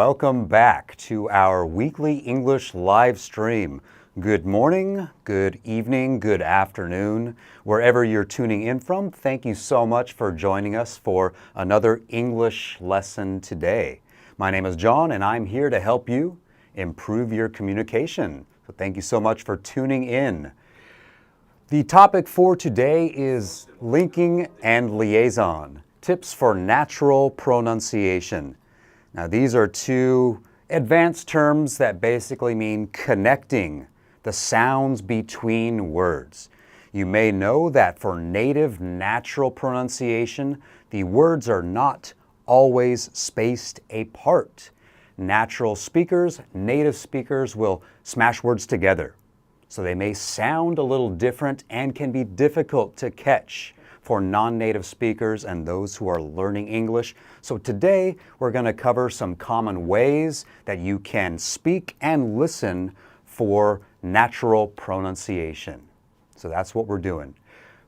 welcome back to our weekly English live stream. Good morning, good evening, good afternoon, wherever you're tuning in from. Thank you so much for joining us for another English lesson today. My name is John and I'm here to help you improve your communication. So thank you so much for tuning in. The topic for today is linking and liaison, tips for natural pronunciation. Now, these are two advanced terms that basically mean connecting the sounds between words. You may know that for native natural pronunciation, the words are not always spaced apart. Natural speakers, native speakers will smash words together. So they may sound a little different and can be difficult to catch for non-native speakers and those who are learning English. So today we're going to cover some common ways that you can speak and listen for natural pronunciation. So that's what we're doing.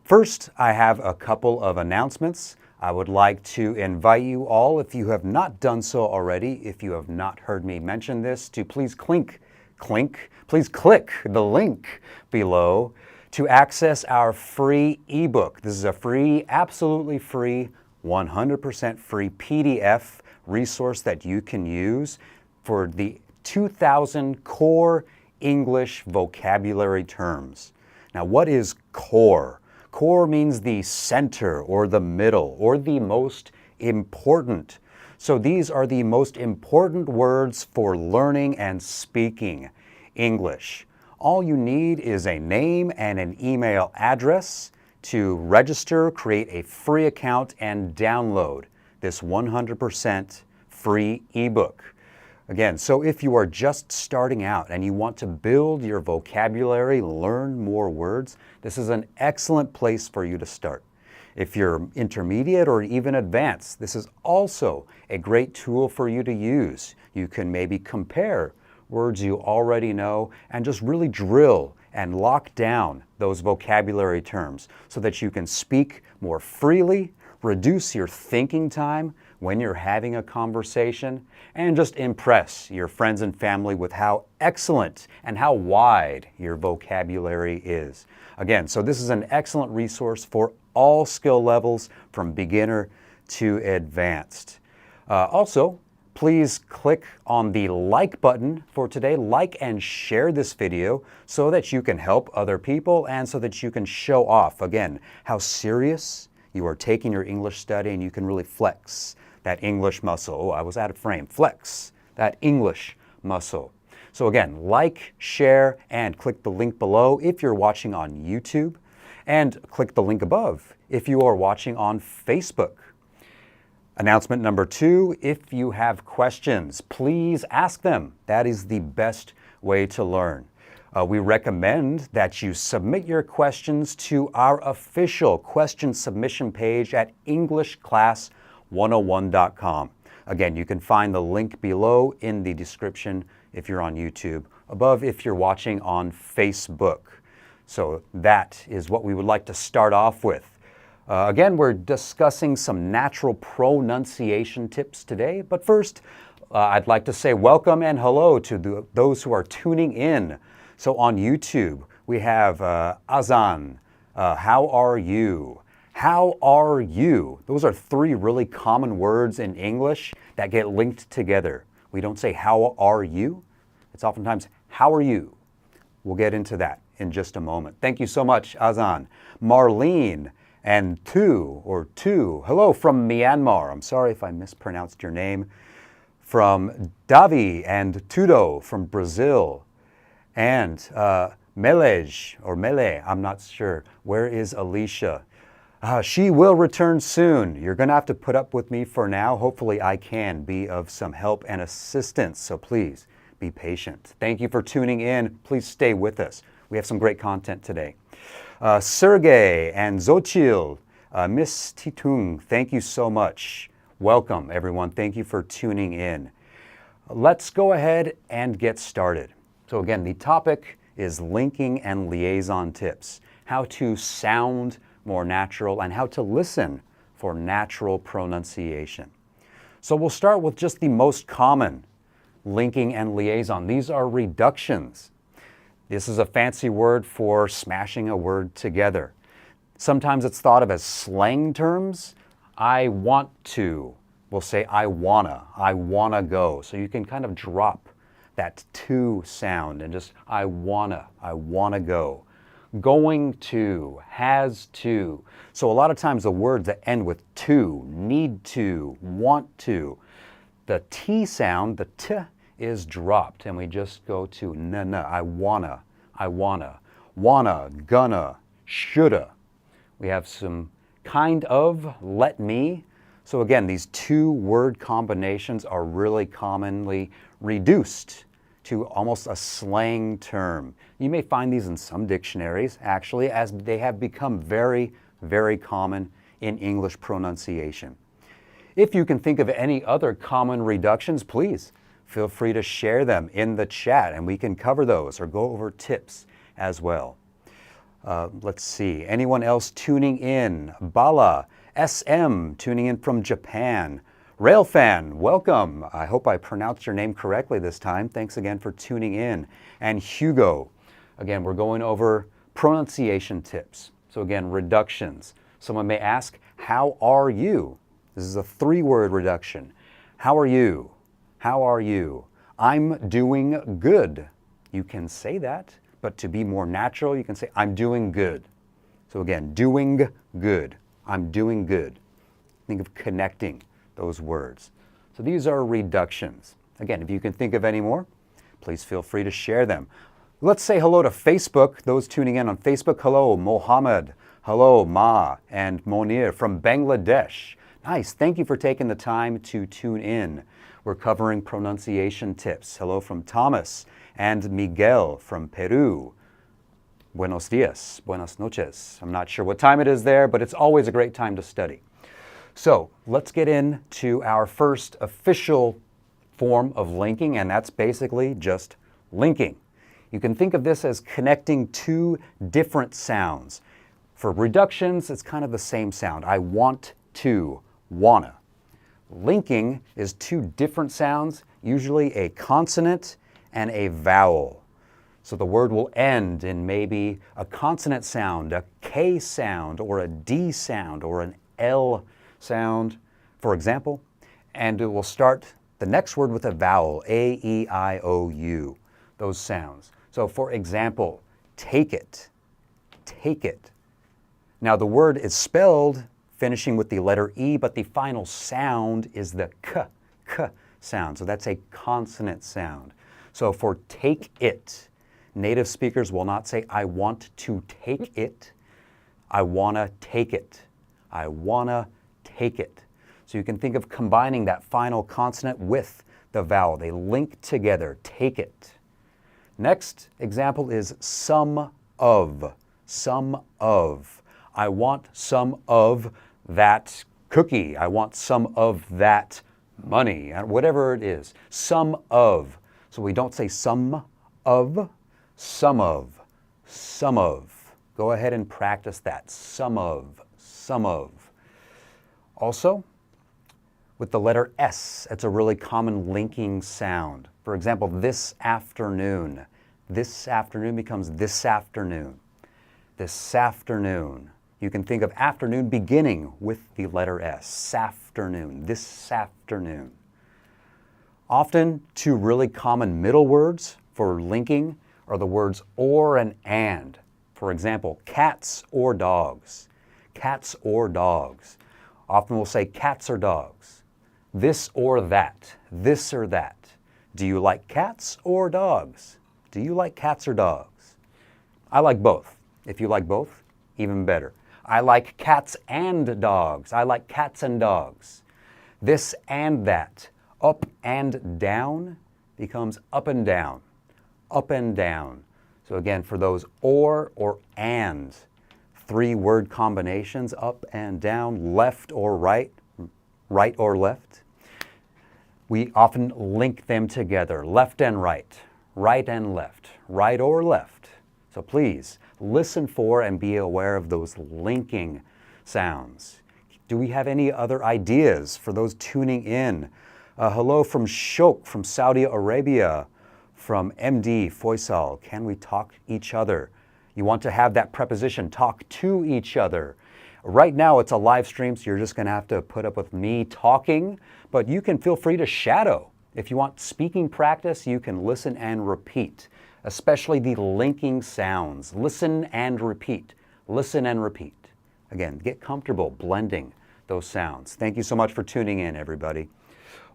First, I have a couple of announcements. I would like to invite you all, if you have not done so already, if you have not heard me mention this, to please click the link below to access our free ebook. This is a free, absolutely free, 100% free PDF resource that you can use for the 2,000 core English vocabulary terms. Now, what is core? Core means the center or the middle or the most important. So these are the most important words for learning and speaking English. All you need is a name and an email address to register, create a free account, and download this 100% free ebook. Again, so if you are just starting out and you want to build your vocabulary, learn more words, this is an excellent place for you to start. If you're intermediate or even advanced, this is also a great tool for you to use. You can maybe compare words you already know and just really drill and lock down those vocabulary terms so that you can speak more freely, reduce your thinking time when you're having a conversation, and just impress your friends and family with how excellent and how wide your vocabulary is. Again, so this is an excellent resource for all skill levels from beginner to advanced. Also, please click on the like button for today. Like and share this video so that you can help other people and so that you can show off, again, how serious you are taking your English study and you can really flex that English muscle. Oh, I was out of frame. Flex that English muscle. So again, like, share, and click the link below if you're watching on YouTube, and click the link above if you are watching on Facebook. Announcement number 2, if you have questions, please ask them. That is the best way to learn. We recommend that you submit your questions to our official question submission page at EnglishClass101.com. Again, you can find the link below in the description if you're on YouTube, above if you're watching on Facebook. So that is what we would like to start off with. Again, we're discussing some natural pronunciation tips today, but first, I'd like to say welcome and hello to those who are tuning in. So on YouTube, we have Azan, how are you? How are you? Those are 3 really common words in English that get linked together. We don't say how are you? It's oftentimes how are you? We'll get into that in just a moment. Thank you so much, Azan. Marlene and Tu, hello from Myanmar. I'm sorry if I mispronounced your name. From Davi and Tudo from Brazil. And Mele, I'm not sure. Where is Alicia? She will return soon. You're going to have to put up with me for now. Hopefully I can be of some help and assistance, so please be patient. Thank you for tuning in. Please stay with us. We have some great content today. Sergey and Zochil, Miss Titung, thank you so much. Welcome, everyone. Thank you for tuning in. Let's go ahead and get started. So again, the topic is linking and liaison tips, how to sound more natural and how to listen for natural pronunciation. So we'll start with just the most common linking and liaison. These are reductions. This is a fancy word for smashing a word together. Sometimes it's thought of as slang terms. I want to. We'll say I wanna go. So you can kind of drop that to sound and just I wanna go. Going to, has to. So a lot of times the words that end with to, need to, want to, the T sound, the T is dropped and we just go to na, I wanna, gonna, shoulda. We have some kind of, let me. So again, these two word combinations are really commonly reduced to almost a slang term. You may find these in some dictionaries, actually, as they have become very, very common in English pronunciation. If you can think of any other common reductions, please feel free to share them in the chat and we can cover those or go over tips as well. Let's see, anyone else tuning in? Bala, SM, tuning in from Japan. Railfan, welcome. I hope I pronounced your name correctly this time. Thanks again for tuning in. And Hugo, again, we're going over pronunciation tips. So again, reductions. Someone may ask, how are you? This is a 3-word reduction. How are you? How are you? I'm doing good. You can say that, but to be more natural, you can say, I'm doing good. So again, doing good. I'm doing good. Think of connecting those words. So these are reductions. Again, if you can think of any more, please feel free to share them. Let's say hello to Facebook, those tuning in on Facebook. Hello, Mohammed. Hello, Ma and Monir from Bangladesh. Nice, thank you for taking the time to tune in. We're covering pronunciation tips. Hello from Thomas and Miguel from Peru. Buenos dias, buenas noches. I'm not sure what time it is there, but it's always a great time to study. So let's get into our first official form of linking, and that's basically just linking. You can think of this as connecting two different sounds. For reductions, it's kind of the same sound. I want to, wanna. Linking is two different sounds, usually a consonant and a vowel. So the word will end in maybe a consonant sound, a K sound, or a D sound, or an L sound, for example, and it will start the next word with a vowel, A, E, I, O, U, those sounds. So for example, take it, take it. Now the word is spelled finishing with the letter E, but the final sound is the K sound. So that's a consonant sound. So for take it, native speakers will not say, I want to take it. I wanna take it. I wanna take it. So you can think of combining that final consonant with the vowel. They link together, take it. Next example is some of, some of. I want some of that cookie. I want some of that money, whatever it is. Some of. So we don't say some of, some of, some of. Go ahead and practice that. Some of, some of. Also, with the letter S, it's a really common linking sound. For example, this afternoon. This afternoon becomes this afternoon. This afternoon. You can think of afternoon beginning with the letter S. Afternoon. This afternoon. Often, two really common middle words for linking are the words or and. For example, cats or dogs. Cats or dogs. Often we'll say cats or dogs. This or that. This or that. Do you like cats or dogs? Do you like cats or dogs? I like both. If you like both, even better. I like cats and dogs. I like cats and dogs. This and that. Up and down becomes up and down. Up and down. So again, for those or and, 3-word combinations, up and down, left or right, right or left. We often link them together, left and right left, right or left. So please listen for and be aware of those linking sounds. Do we have any other ideas for those tuning in? Hello from Shok from Saudi Arabia. From MD Faisal, can we talk each other? You want to have that preposition, talk to each other. Right now it's a live stream, so you're just going to have to put up with me talking, but you can feel free to shadow. If you want speaking practice, you can listen and repeat, especially the linking sounds. Listen and repeat. Listen and repeat. Again, get comfortable blending those sounds. Thank you so much for tuning in, everybody.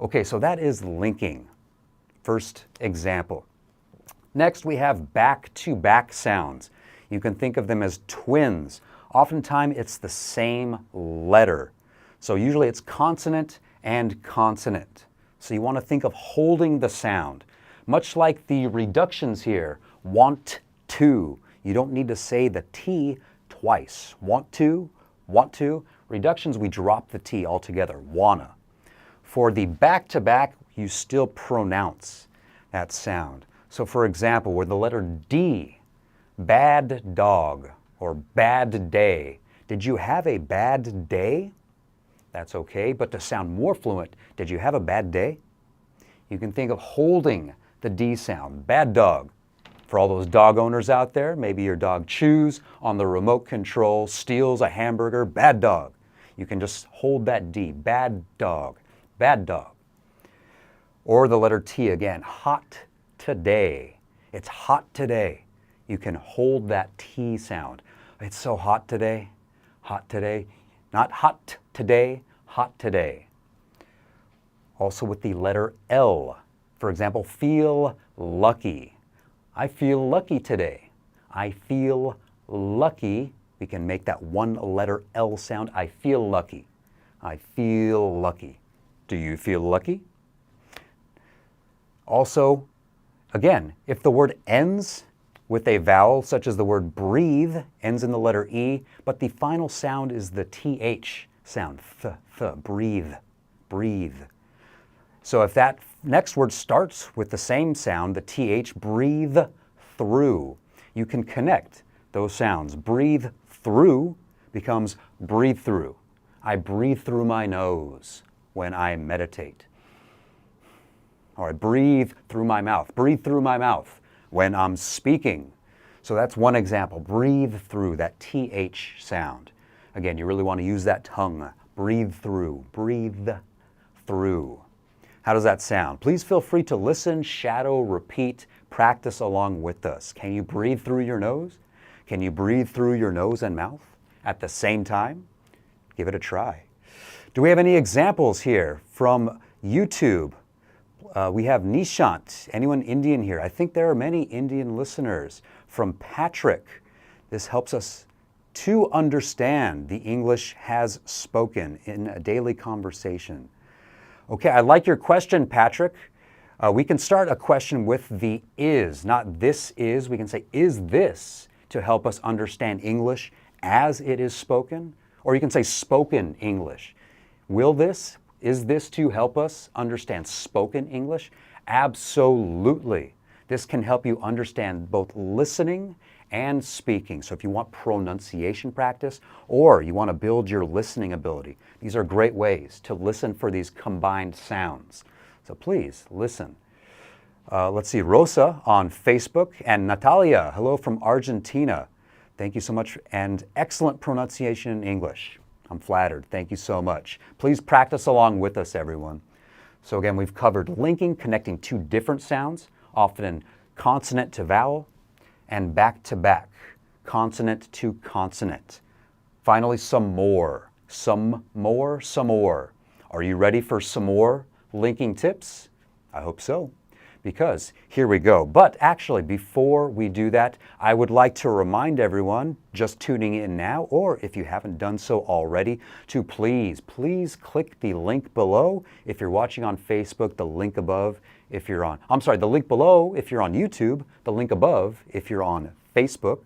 Okay, so that is linking. First example. Next, we have back-to-back sounds. You can think of them as twins. Oftentimes, it's the same letter. So usually it's consonant and consonant. So you want to think of holding the sound. Much like the reductions here, want to. You don't need to say the T twice. Want to, want to. Reductions, we drop the T altogether, wanna. For the back-to-back, you still pronounce that sound. So for example, with the letter D, bad dog or bad day. Did you have a bad day? That's okay, but to sound more fluent, did you have a bad day? You can think of holding the D sound, bad dog. For all those dog owners out there, maybe your dog chews on the remote control, steals a hamburger, bad dog. You can just hold that D, bad dog, bad dog. Or the letter T again, hot today. It's hot today. You can hold that T sound. It's so hot today, hot today. Not hot today, hot today. Also with the letter L. For example, feel lucky. I feel lucky today. I feel lucky. We can make that one letter L sound. I feel lucky. I feel lucky. Do you feel lucky? Also, again, if the word ends with a vowel, such as the word breathe, ends in the letter E, but the final sound is the TH sound, breathe, breathe. So if that next word starts with the same sound, the TH, breathe through, you can connect those sounds. Breathe through becomes breathe through. I breathe through my nose when I meditate. Or I breathe through my mouth. Breathe through my mouth when I'm speaking. So that's one example. Breathe through, that TH sound. Again, you really want to use that tongue. Breathe through. Breathe through. How does that sound? Please feel free to listen, shadow, repeat, practice along with us. Can you breathe through your nose? Can you breathe through your nose and mouth at the same time? Give it a try. Do we have any examples here from YouTube? We have Nishant. Anyone Indian here? I think there are many Indian listeners. From Patrick. This helps us to understand the English has spoken in a daily conversation. Okay, I like your question, Patrick. We can start a question with the is, not this is. We can say, is this, to help us understand English as it is spoken? Or you can say spoken English. Will this, is this to help us understand spoken English? Absolutely. This can help you understand both listening and speaking. So if you want pronunciation practice or you want to build your listening ability, these are great ways to listen for these combined sounds. So please listen. Let's see, Rosa on Facebook and Natalia, hello from Argentina. Thank you so much and excellent pronunciation in English. I'm flattered. Thank you so much. Please practice along with us, everyone. So again, we've covered linking, connecting two different sounds, often in consonant to vowel, and back to back, consonant to consonant. Finally, some more. Some more, some more. Are you ready for some more linking tips? I hope so, because here we go. But actually, before we do that, I would like to remind everyone just tuning in now, or if you haven't done so already, to please click the link below. If you're watching on Facebook, the link above. If you're on, the link below if you're on YouTube, the link above if you're on Facebook.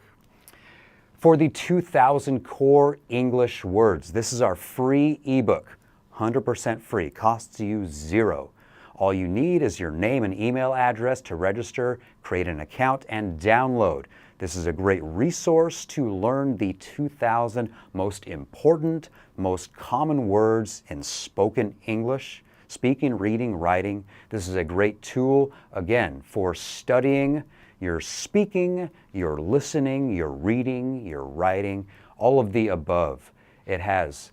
For the 2000 core English words, this is our free ebook, 100% free, costs you $0. All you need is your name and email address to register, create an account, and download. This is a great resource to learn the 2000 most important, most common words in spoken English. speaking, reading, writing. This is a great tool, again, for studying your speaking, your listening, your reading, your writing, all of the above. It has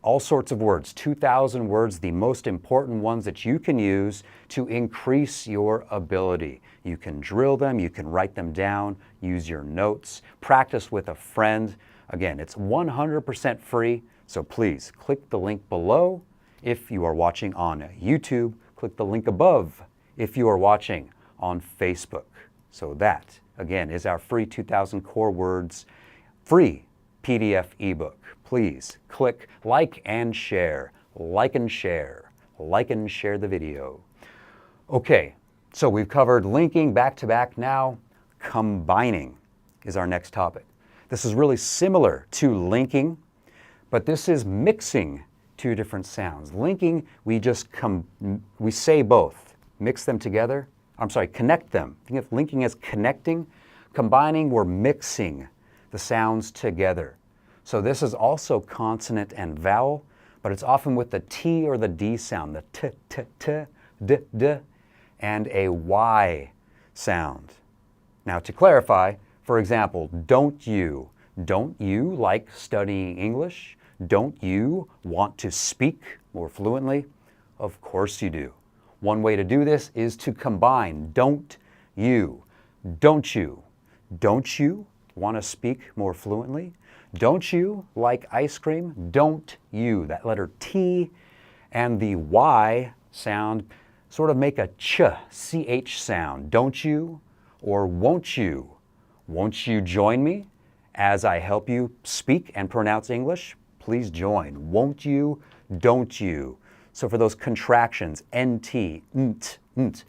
all sorts of words, 2,000 words, the most important ones that you can use to increase your ability. You can drill them, you can write them down, use your notes, practice with a friend. Again, it's 100% free, so please click the link below if you are watching on YouTube. Click the link above if you are watching on Facebook. So that, again, is our free 2,000 core words, free PDF ebook. Please click like and share, like and share, like and share the video. Okay, so we've covered linking back to back. Now, combining is our next topic. This is really similar to linking, but this is mixing two different sounds. Linking, we say both, mix them together. I'm sorry, connect them. Think of linking as connecting. Combining, we're mixing the sounds together. So this is also consonant and vowel, but it's often with the T or the D sound, the T, T, T, D, D, and a Y sound. Now to clarify, for example, don't you like studying English? Don't you want to speak more fluently? Of course you do. One way to do this is to combine don't you want to speak more fluently? Don't you like ice cream? Don't you, that letter T and the Y sound sort of make a ch sound. Don't you or won't you? Won't you join me as I help you speak and pronounce English? Please join. Won't you? Don't you? So for those contractions, NT, nt, nt.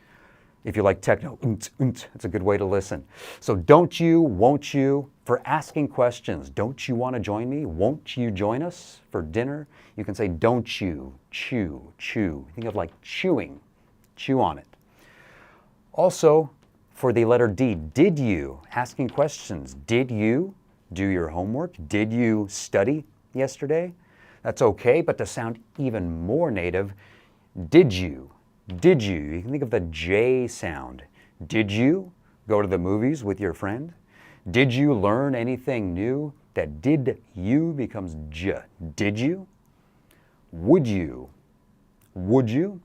If you like techno, it's a good way to listen. So don't you, won't you, for asking questions. Don't you want to join me? Won't you join us for dinner? You can say don't you, chew, chew. Think of like chewing, chew on it. Also, for the letter D, did you, asking questions. Did you do your homework? Did you study yesterday? That's okay, but to sound even more native, did you? Did you? You can think of the J sound. Did you go to the movies with your friend? Did you learn anything new? That did you becomes J. Did you? Would you? Would you?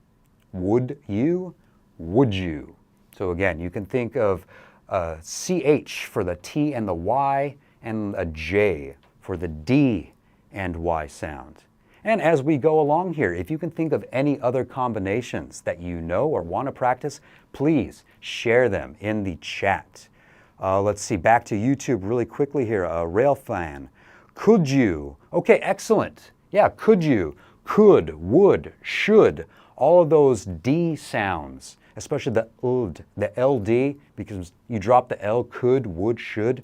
Would you? Would you? So again, you can think of CH for the T and the Y and a J for the D and Y sound. And as we go along here, if you can think of any other combinations that you know or want to practice, please share them in the chat. Let's see, back to YouTube really quickly here. Rail fan, could you? Okay, excellent. Yeah, could you? Could, would, should, all of those D sounds, especially the ld, the LD, because you drop the L, could, would, should.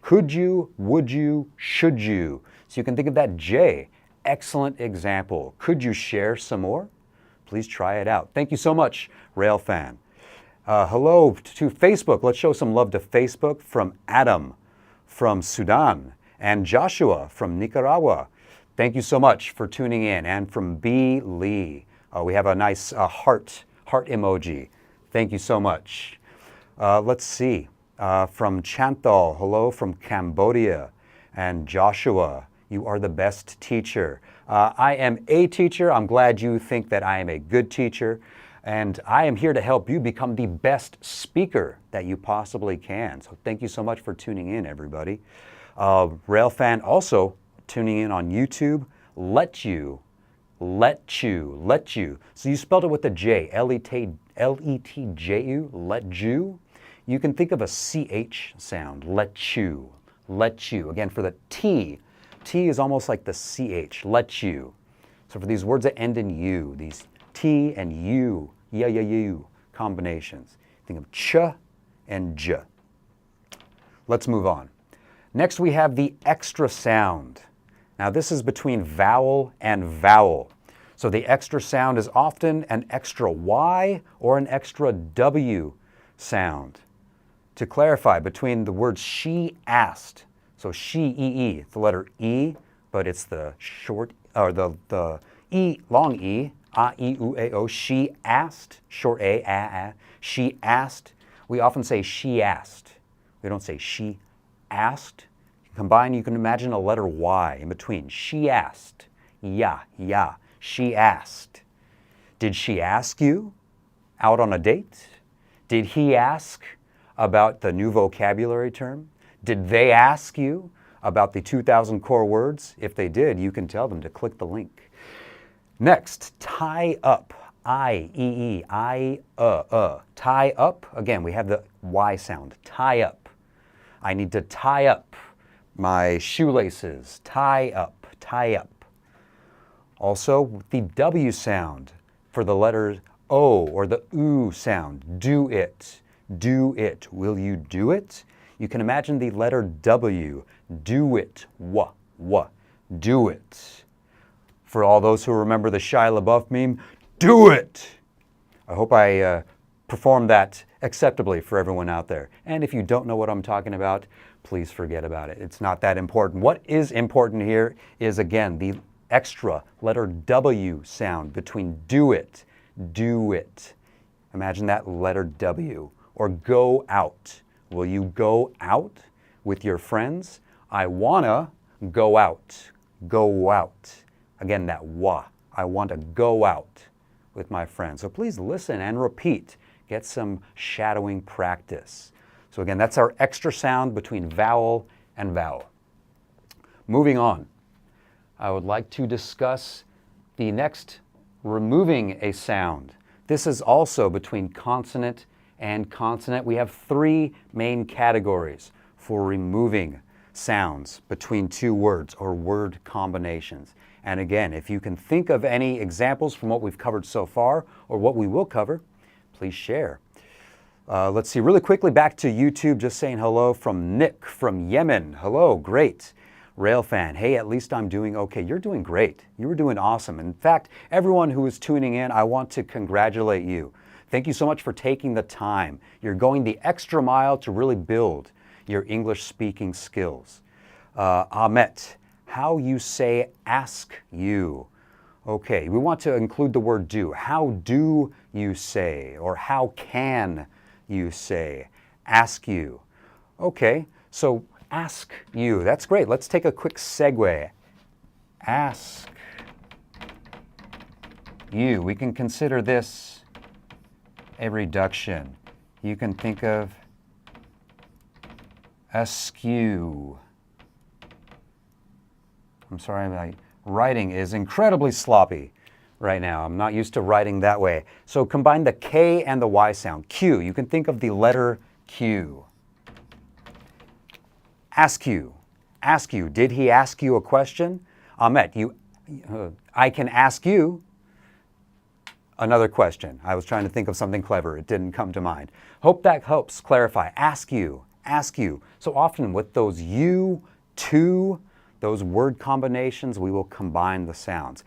Could you, would you, should you? So you can think of that J. Excellent example. Could you share some more? Please try it out. Thank you so much, Railfan. Hello to Facebook. Let's show some love to Facebook from Adam from Sudan and Joshua from Nicaragua. Thank you so much for tuning in. And from B. Lee, we have a nice heart emoji. Thank you so much. Let's see. From Chantal, hello from Cambodia. And Joshua, you are the best teacher. I am a teacher. I'm glad you think that I am a good teacher. And I am here to help you become the best speaker that you possibly can. So thank you so much for tuning in, everybody. Railfan also tuning in on YouTube. Let you. So you spelled it with a J, L-E-T-J-U, let you. You can think of a CH sound, let you. Again, for the T is almost like the CH, let you. So for these words that end in U, these T and U, you combinations, think of ch and j. Let's move on. Next we have the extra sound. Now this is between vowel and vowel. So the extra sound is often an extra Y or an extra W sound. To clarify, between the word she asked, so she, E-E, the letter E, but it's the short, or the E, long E, A, I, U, A, O. She asked, short A. She asked. We often say she asked. We don't say she asked. Combine, you can imagine a letter Y in between. She asked. Ya. She asked. Did she ask you out on a date? Did he ask about the new vocabulary term? Did they ask you about the 2,000 core words? If they did, you can tell them to click the link. Next, tie up. I, tie up. Again, we have the Y sound. Tie up. I need to tie up my shoelaces. Tie up, tie up. Also, the W sound for the letters O or the U sound. Do it. Do it. Will you do it? You can imagine the letter W. Do it. Wa. Do it. For all those who remember the Shia LaBeouf meme, do it! I hope I performed that acceptably for everyone out there. And if you don't know what I'm talking about, please forget about it. It's not that important. What is important here is, again, the extra letter W sound between do it. Do it. Imagine that letter W. Or go out. Will you go out with your friends? I wanna go out. Go out. Again, that wa. I want to go out with my friends. So please listen and repeat. Get some shadowing practice. So again, that's our extra sound between vowel and vowel. Moving on, I would like to discuss the next removing a sound. This is also between consonant and consonant. We have three main categories for removing sounds between two words or word combinations. And again, if you can think of any examples from what we've covered so far or what we will cover, please share. Let's see, really quickly back to YouTube, just saying hello from Nick from Yemen. Hello, great. Railfan, hey, at least I'm doing okay. You're doing great. You were doing awesome. In fact, everyone who is tuning in, I want to congratulate you. Thank you so much for taking the time. You're going the extra mile to really build your English speaking skills. Ahmet, how you say ask you. Okay, we want to include the word do. How do you say, or how can you say ask you? Okay, so ask you. That's great. Let's take a quick segue. Ask you. We can consider this a reduction. You can think of askew. I'm sorry, my writing is incredibly sloppy right now. I'm not used to writing that way. So combine the K and the Y sound. Q. You can think of the letter Q. Ask you. Ask you. Did he ask you a question? Ahmet, I can ask you another question. I was trying to think of something clever. It didn't come to mind. Hope that helps clarify. Ask you. Ask you. So often with those you, to, those word combinations, we will combine the sounds.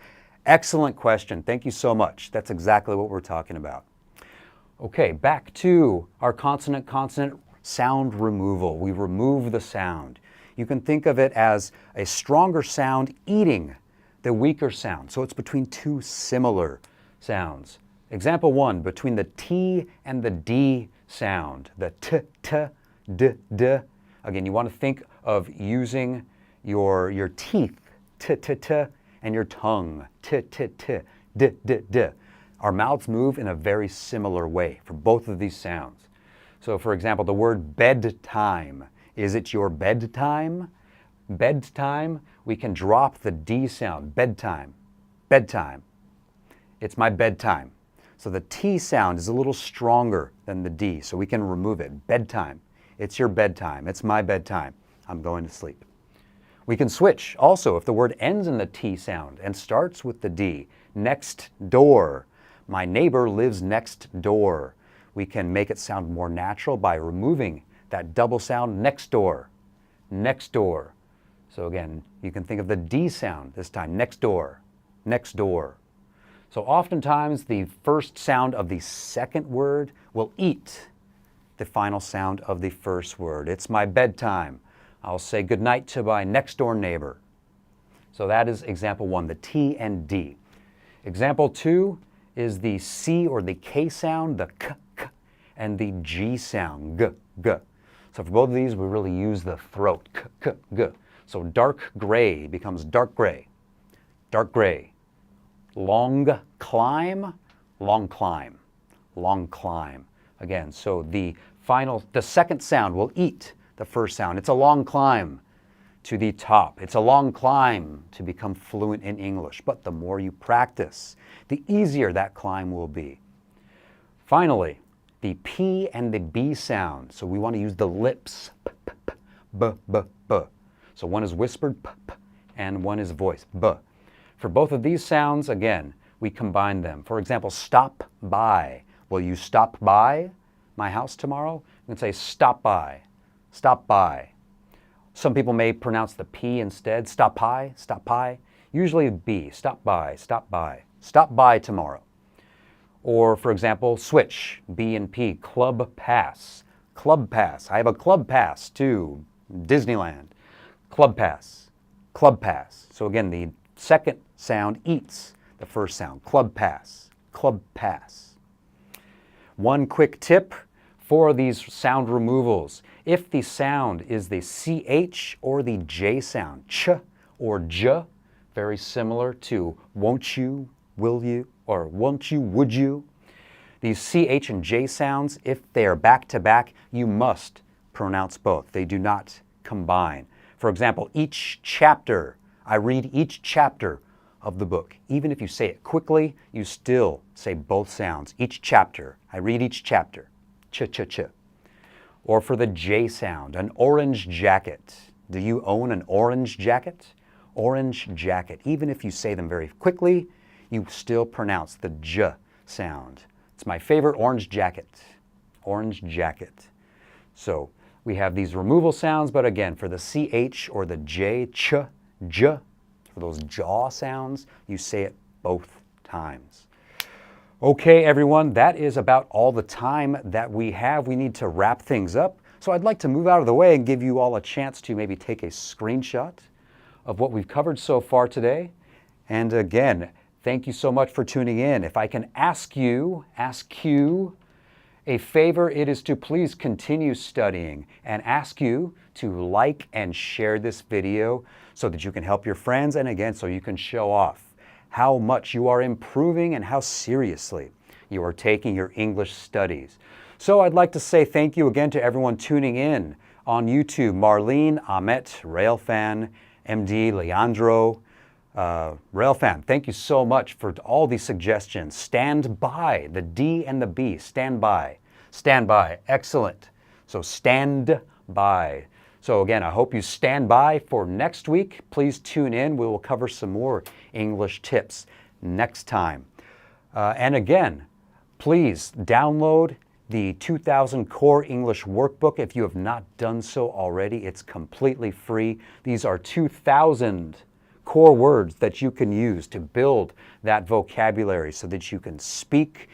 Excellent question. Thank you so much. That's exactly what we're talking about. Okay, back to our consonant-consonant sound removal. We remove the sound. You can think of it as a stronger sound eating the weaker sound. So it's between two similar sounds. Example one, between the T and the D sound. The T, D, D. Again, you want to think of using your teeth, T, T, T, and your tongue, T, T, T, D, D, D. Our mouths move in a very similar way for both of these sounds. So for example, the word bedtime. Is it your bedtime? Bedtime, we can drop the D sound, bedtime, bedtime. It's my bedtime. So the T sound is a little stronger than the D, so we can remove it. Bedtime. It's your bedtime. It's my bedtime. I'm going to sleep. We can switch also if the word ends in the T sound and starts with the D. Next door. My neighbor lives next door. We can make it sound more natural by removing that double sound next door. Next door. So again, you can think of the D sound this time. Next door. Next door. So oftentimes the first sound of the second word will eat the final sound of the first word. It's my bedtime. I'll say goodnight to my next door neighbor. So that is example one, the T and D. Example 2 is the C or the K sound, the K, K, and the G sound, G, G. So for both of these, we really use the throat, K, K, G. So dark gray becomes dark gray, dark gray. Long climb, long climb, long climb. Again, so the second sound will eat the first sound. It's a long climb to the top. It's a long climb to become fluent in English. But the more you practice, the easier that climb will be. Finally, the P and the B sound. So we want to use the lips, p, p, p, b, b, b. So one is whispered, p, p, and one is voiced, b. For both of these sounds, again, we combine them. For example, stop by. Will you stop by my house tomorrow? You can say stop by, stop by. Some people may pronounce the P instead, stop by, stop by. Usually B, stop by, stop by tomorrow. Or for example, switch, B and P, club pass, club pass. I have a club pass to Disneyland. Club pass, club pass. So again, the second sound eats the first sound, club pass, club pass. One quick tip for these sound removals. If the sound is the CH or the J sound, ch or j, very similar to won't you, will you, or won't you, would you. These CH and J sounds, if they are back to back, you must pronounce both. They do not combine. For example, each chapter, I read each chapter of the book. Even if you say it quickly, you still say both sounds. Each chapter, I read each chapter. Ch, ch, ch. Or for the J sound, an orange jacket. Do you own an orange jacket? Orange jacket. Even if you say them very quickly, you still pronounce the J sound. It's my favorite, orange jacket. Orange jacket. So we have these removal sounds, but again, for the CH or the J, ch, j, for those jaw sounds, you say it both times. Okay, everyone, that is about all the time that we have. We need to wrap things up. So I'd like to move out of the way and give you all a chance to maybe take a screenshot of what we've covered so far today. And again, thank you so much for tuning in. If I can ask you a favor, it is to please continue studying and ask you to like and share this video so that you can help your friends, and again, so you can show off how much you are improving and how seriously you are taking your English studies. So I'd like to say thank you again to everyone tuning in on YouTube. Marlene, Ahmet, Railfan, MD, Leandro, Railfan, thank you so much for all these suggestions. Stand by, the D and the B, stand by. Stand by, excellent. So stand by. So again, I hope you stand by for next week. Please tune in. We will cover some more English tips next time. And again, please download the 2000 Core English Workbook. If you have not done so already, it's completely free. These are 2000 core words that you can use to build that vocabulary so that you can speak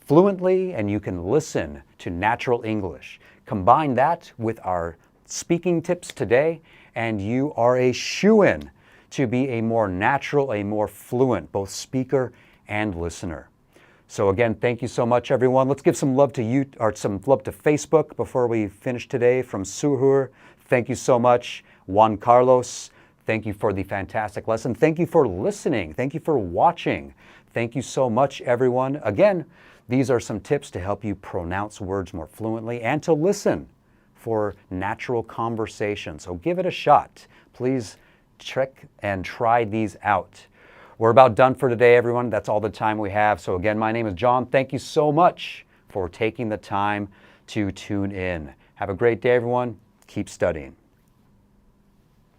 fluently and you can listen to natural English. Combine that with our speaking tips today, and you are a shoo-in to be a more natural, a more fluent, both speaker and listener. So again, thank you so much, everyone. Let's give some love to you, or some love to Facebook before we finish today. From Suhur, thank you so much. Juan Carlos, thank you for the fantastic lesson. Thank you for listening. Thank you for watching. Thank you so much, everyone. Again, these are some tips to help you pronounce words more fluently and to listen for natural conversation. So give it a shot. Please check and try these out. We're about done for today, everyone. That's all the time we have. So again, my name is John. Thank you so much for taking the time to tune in. Have a great day, everyone. Keep studying.